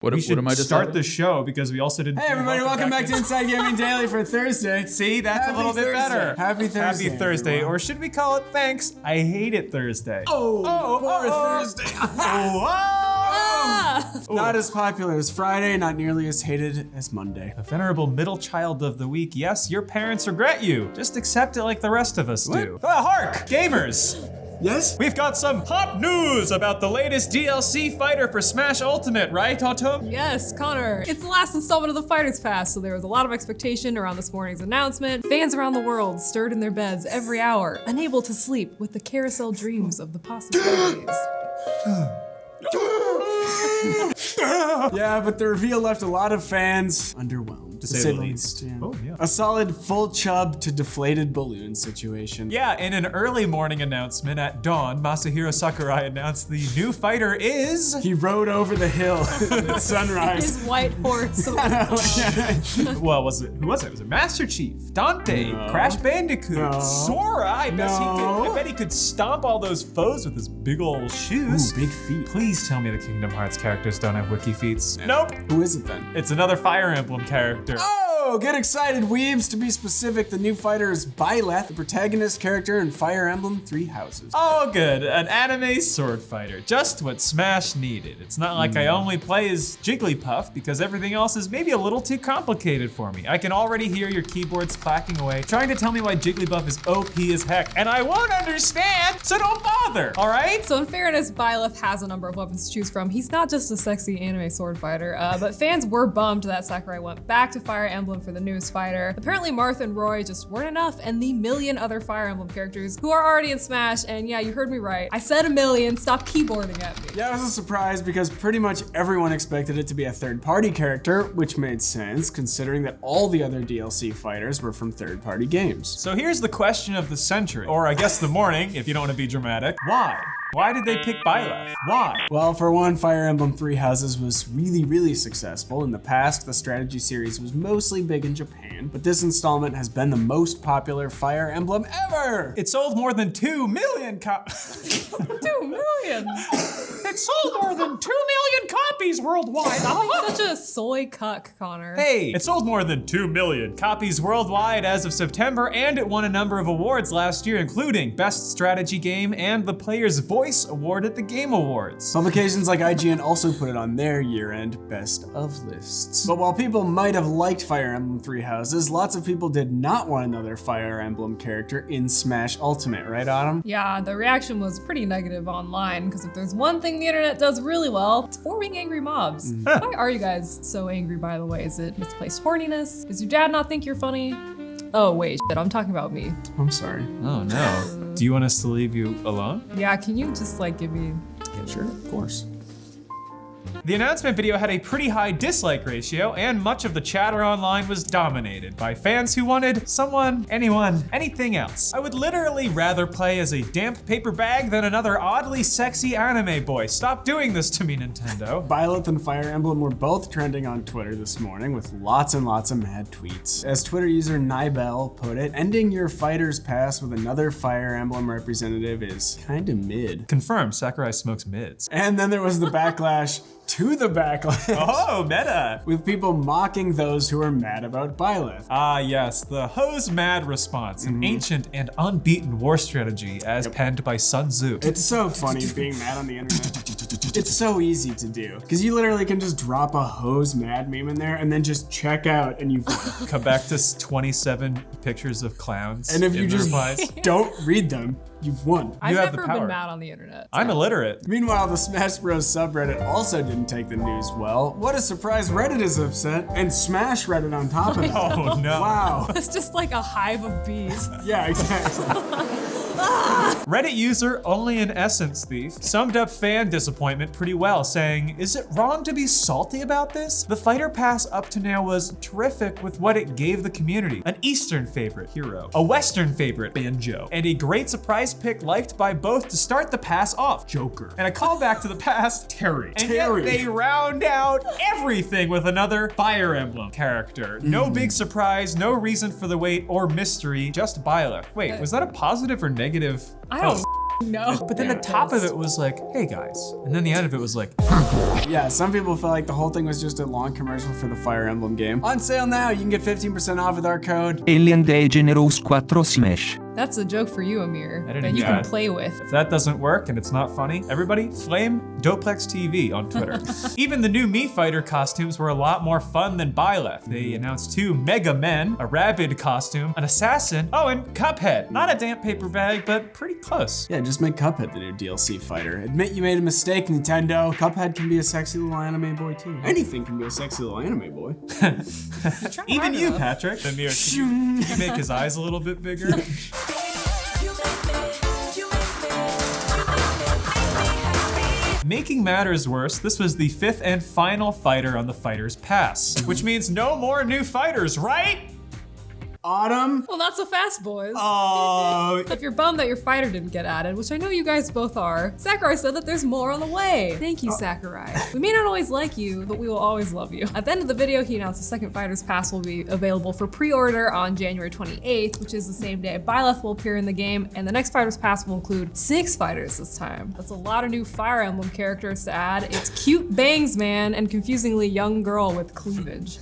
What am I start the show because we also didn't. Hey everybody, welcome back to Inside Gaming Daily for Thursday. See, that's a little bit better. Happy Thursday. Happy Thursday, everyone. or should we call it thanks? I hate it Thursday. Thursday. Not as popular as Friday, not nearly as hated as Monday. The venerable middle child of the week. Yes, your parents regret you. Just accept it like the rest of us do. Hark, gamers! Yes? We've got some hot news about the latest DLC fighter for Smash Ultimate, right, Autumn? Yes, Connor. It's the last installment of the Fighters Pass, so there was a lot of expectation around this morning's announcement. Fans around the world stirred in their beds every hour, unable to sleep with the carousel dreams of the possibilities. Yeah, but the reveal left a lot of fans underwhelmed, to say the least. Yeah. Oh, yeah. A solid full chub to deflated balloon situation. Yeah, in an early morning announcement at dawn, Masahiro Sakurai announced the new fighter is... He rode over the hill at sunrise. His white horse. Well, who was it? Was it Master Chief, Dante, No. Crash Bandicoot, No. Sora? I No. bet he could stomp all those foes with his big old shoes. Ooh, big feet. Please tell me the Kingdom Hearts characters don't have wiki feats. Nope. Who is it then? It's another Fire Emblem character. Oh, get excited, weebs. To be specific, the new fighter is Byleth, the protagonist character in Fire Emblem Three Houses. Oh, good. An anime sword fighter. Just what Smash needed. It's not like I only play as Jigglypuff because everything else is maybe a little too complicated for me. I can already hear your keyboards clacking away, trying to tell me why Jigglypuff is OP as heck, and I won't understand, so don't bother, all right? So in fairness, Byleth has a number of weapons to choose from. He's not just a sexy anime sword fighter, but fans were bummed that Sakurai went back to Fire Emblem for the newest fighter. Apparently Martha and Roy just weren't enough, and the million other Fire Emblem characters who are already in Smash, and yeah, you heard me right. I said a million, stop keyboarding at me. Yeah, it was a surprise because pretty much everyone expected it to be a third-party character, which made sense considering that all the other DLC fighters were from third-party games. So here's the question of the century, or I guess the morning, if you don't want to be dramatic. Why? Why did they pick Byleth? Why? Well, for one, Fire Emblem Three Houses was really successful. In the past, the strategy series was mostly big in Japan, but this installment has been the most popular Fire Emblem ever! It sold more than 2 million copies. 2 million! It sold more than 2 million copies worldwide. Such a soy cuck, Connor. Hey, it sold more than 2 million copies worldwide as of September, and it won a number of awards last year, including Best Strategy Game and the Player's Voice Award at the Game Awards. Publications like IGN also put it on their year-end best of lists. But while people might have liked Fire Emblem Three Houses, lots of people did not want another Fire Emblem character in Smash Ultimate, right, Autumn? Yeah, the reaction was pretty negative online, because if there's one thing the internet does really well, it's forming angry mobs. Why are you guys so angry, by the way? Is it misplaced horniness? Does your dad not think you're funny? Oh wait, shit, I'm talking about me. I'm sorry. Oh no. Do you want us to leave you alone? Yeah, can you just like give me... Yeah, sure, of course. The announcement video had a pretty high dislike ratio, and much of the chatter online was dominated by fans who wanted someone, anyone, anything else. I would literally rather play as a damp paper bag than another oddly sexy anime boy. Stop doing this to me, Nintendo. Byleth and Fire Emblem were both trending on Twitter this morning with lots and lots of mad tweets. As Twitter user Nibel put it, ending your fighter's pass with another Fire Emblem representative is kinda mid. Confirmed, Sakurai smokes mids. And then there was the backlash to the backlash. Oh, meta. With people mocking those who are mad about Byleth. Ah, yes, the hose mad response, an ancient and unbeaten war strategy as penned by Sun Tzu. It's so funny being mad on the internet. It's so easy to do. Because you literally can just drop a hose mad meme in there and then just check out and you've won. Come back to 27 pictures of clowns. And if you in the just replies. don't read them, you've won. I've have the never power. been mad on the internet. I'm illiterate. Meanwhile, the Smash Bros subreddit also didn't take the news well. What a surprise, Reddit is upset, and Smash Reddit on top of it. Oh no. Wow. It's just like a hive of bees. Yeah, exactly. Reddit user Only an Essence Thief summed up fan disappointment pretty well, saying, "Is it wrong to be salty about this? The fighter pass up to now was terrific with what it gave the community. An Eastern favorite, Hero, a Western favorite, Banjo, and a great surprise pick liked by both to start the pass off, Joker, and a callback to the past, Terry. And Terry. yet they round out everything with another Fire Emblem character. No big surprise, no reason for the wait or mystery, just Byleth. Wait, was that a positive or negative? I don't No. But then the top of it was like, hey guys. And then the end of it was like, Yeah, some people felt like the whole thing was just a long commercial for the Fire Emblem game. On sale now, you can get 15% off with our code. Alien de Generous 4 Smash. That's a joke for you, Amir, I didn't that you get can it. play with. if that doesn't work and it's not funny, everybody flame Doplex TV on Twitter. Even the new Mii Fighter costumes were a lot more fun than Byleth. They announced 2 Mega Men, a Rabid costume, an Assassin, oh, and Cuphead. Not a damp paper bag, but pretty close. Yeah, just make Cuphead the new DLC fighter. Admit you made a mistake, Nintendo. Cuphead can be a sexy little anime boy too. Anything can be a sexy little anime boy. Even you, Patrick. Amir, could you make his eyes a little bit bigger? Making matters worse, this was the 5th and final fighter on the Fighter's Pass, which means no more new fighters, right? Autumn. Well, not so fast, boys. Oh, If you're bummed that your fighter didn't get added, which I know you guys both are, Sakurai said that there's more on the way. Thank you, Sakurai. We may not always like you, but we will always love you. At the end of the video, he announced the second Fighter's Pass will be available for pre-order on January 28th, which is the same day Byleth will appear in the game, and the next Fighter's Pass will include 6 fighters this time. That's a lot of new Fire Emblem characters to add. It's cute bangs, man, and confusingly young girl with cleavage.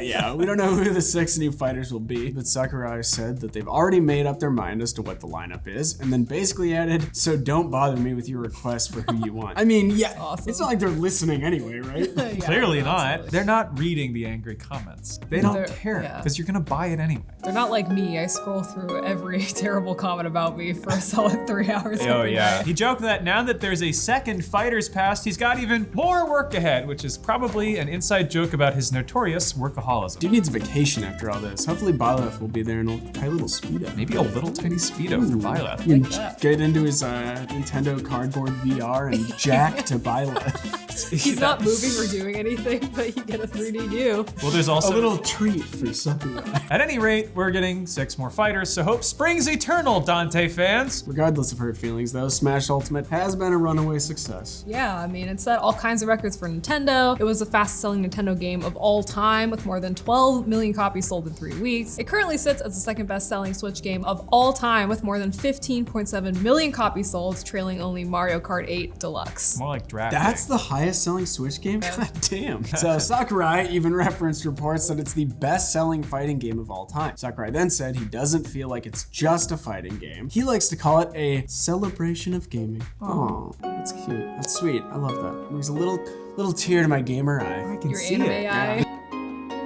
Yeah, we don't know who the 6 new fighters will be, but Sakurai said that they've already made up their mind as to what the lineup is, and then basically added, so don't bother me with your request for who you want. I mean, yeah, Awesome. it's not like they're listening anyway, right? Yeah, clearly not. absolutely. They're not reading the angry comments. They don't They're- care, yeah. because you're gonna buy it anyway. They're not like me. I scroll through every terrible comment about me for a solid 3 hours. Oh every yeah. night. He joked that now that there's a second Fighter's Pass, he's got even more work ahead, which is probably an inside joke about his notorious workaholism. Dude needs a vacation after all this. Hopefully Byleth will be there in a tight little speedo. Maybe a little tiny speedo for Byleth. You can get into his Nintendo Cardboard VR and jack to Byleth. He's not moving or doing anything, but you get a 3D view. Well, there's A also little treat for Sakurai. At any rate, we're getting 6 more fighters, so hope springs eternal, Dante fans. Regardless of hurt feelings though, Smash Ultimate has been a runaway success. Yeah, I mean, it set all kinds of records for Nintendo. It was the fastest selling Nintendo game of all time with more than 12 million copies sold in 3 weeks. It currently sits as the second best selling Switch game of all time with more than 15.7 million copies sold, trailing only Mario Kart 8 Deluxe. More like draft. That's the highest selling Switch game? God damn. So Sakurai even referenced reports that it's the best selling fighting game of all time. Sakurai then said he doesn't feel like it's just a fighting game. He likes to call it a celebration of gaming. Oh, that's cute. That's sweet. I love that. There's a little tear to my gamer eye. I can Your see anime it. eye. Yeah.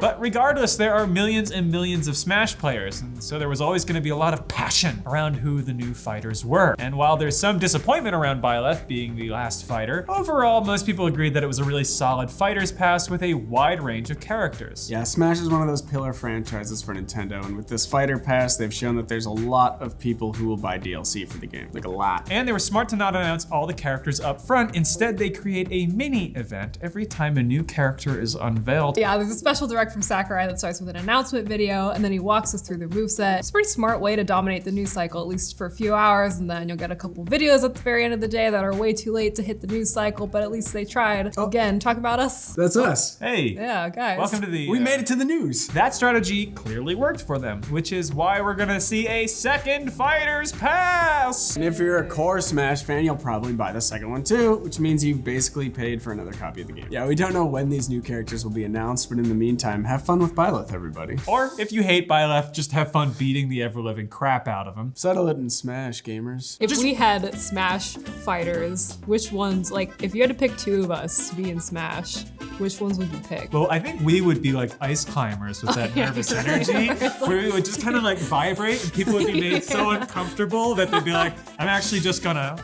But regardless, there are millions and millions of Smash players, and so there was always going to be a lot of passion around who the new fighters were. And while there's some disappointment around Byleth being the last fighter, overall, most people agreed that it was a really solid Fighter's Pass with a wide range of characters. Yeah, Smash is one of those pillar franchises for Nintendo, and with this Fighter Pass, they've shown that there's a lot of people who will buy DLC for the game. Like a lot. And they were smart to not announce all the characters up front. Instead, they create a mini event every time a new character is unveiled. Yeah, there's a special direct from Sakurai that starts with an announcement video, and then he walks us through the moveset. It's a pretty smart way to dominate the news cycle, at least for a few hours, and then you'll get a couple videos at the very end of the day that are way too late to hit the news cycle, but at least they tried. Again, talk about us. That's us. Hey, Yeah, guys. welcome to the... We made it to the news. That strategy clearly worked for them, which is why we're gonna see a second Fighter's Pass! And if you're a core Smash fan, you'll probably buy the second one too, which means you've basically paid for another copy of the game. Yeah, we don't know when these new characters will be announced, but in the meantime, have fun with Byleth, everybody. Or if you hate Byleth, just have fun beating the ever-living crap out of him. Settle it in Smash, gamers. If we had Smash fighters, which ones, like, if you had to pick 2 of us to be in Smash, which ones would you pick? Well, I think we would be like ice climbers with that nervous energy, where we would just kind of like vibrate and people would be made so uncomfortable that they'd be like, I'm actually just gonna...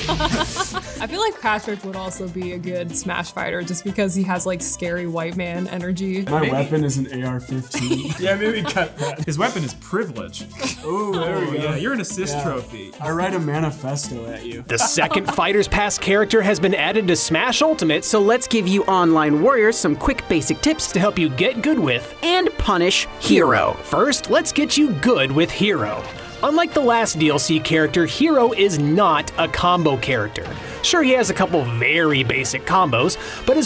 I feel like Patrick would also be a good Smash fighter just because he has like scary white man energy. My Maybe. weapon is an AR-15. Yeah, maybe cut that. His weapon is privilege. Ooh, there we go. Yeah, you're an assist trophy. I write a manifesto at you. The second Fighter's Pass character has been added to Smash Ultimate, so let's give you online warriors some quick basic tips to help you get good with and punish Hero. First, let's get you good with Hero. Unlike the last DLC character, Hero is not a combo character. Sure, he has a couple very basic combos, but his